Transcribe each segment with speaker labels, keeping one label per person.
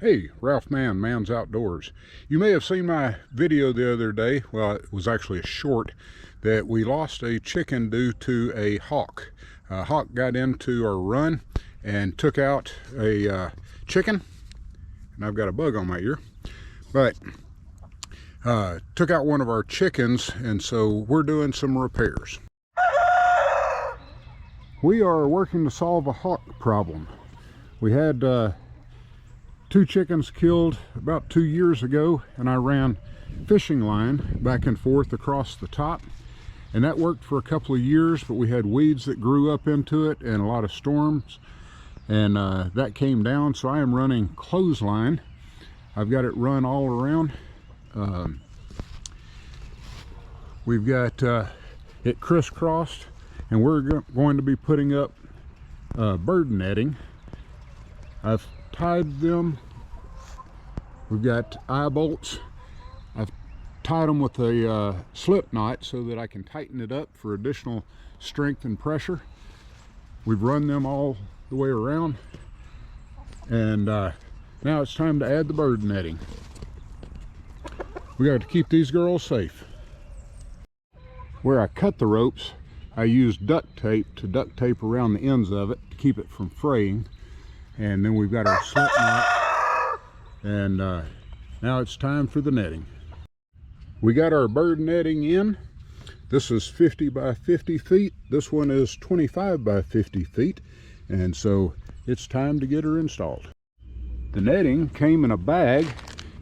Speaker 1: Hey, Ralph Man's Outdoors. You may have seen my video the other day, well, it was actually a short, that we lost a chicken due to a hawk. A hawk got into our run and took out a chicken, and I've got a bug on my ear, but took out one of our chickens, and so we're doing some repairs. We are working to solve a hawk problem. We had 2 chickens killed about 2 years ago, and I ran fishing line back and forth across the top, and that worked for a couple of years, but we had weeds that grew up into it and a lot of storms, and that came down. So I am running Clothesline. I've got it run all around. We've got it crisscrossed, and we're going to be putting up bird netting. I've tied them. We've got eye bolts. I've tied them with a slip knot so that I can tighten it up for additional strength and pressure. We've run them all the way around, and now it's time to add the bird netting. We got to keep these girls safe. Where I cut the ropes, I used duct tape to duct tape around the ends of it to keep it from fraying. And then we've got our slip knot, and now it's time for the netting. We got our bird netting in. This is 50 by 50 feet. This one is 25 by 50 feet, and so it's time to get her installed. The netting came in a bag.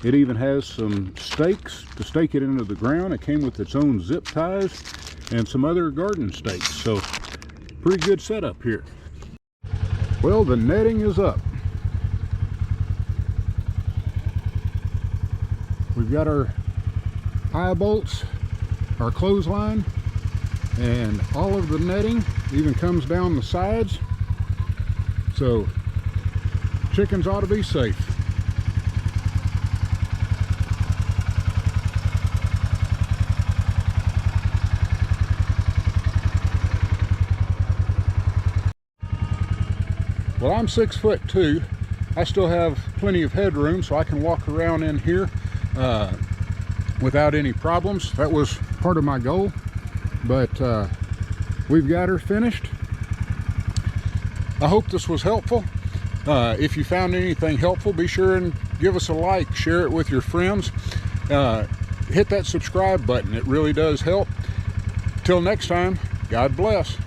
Speaker 1: It even has some stakes to stake it into the ground. It came with its own zip ties and some other garden stakes, so pretty good setup here. Well, the netting is up. We've got our eye bolts, our clothesline, and all of the netting even comes down the sides. So chickens ought to be safe. Well, I'm 6'2". I still have plenty of headroom, so I can walk around in here without any problems. That was part of my goal, but we've got her finished. I hope this was helpful. If you found anything helpful, be sure and give us a like, share it with your friends. Hit that subscribe button. It really does help. Till next time, God bless.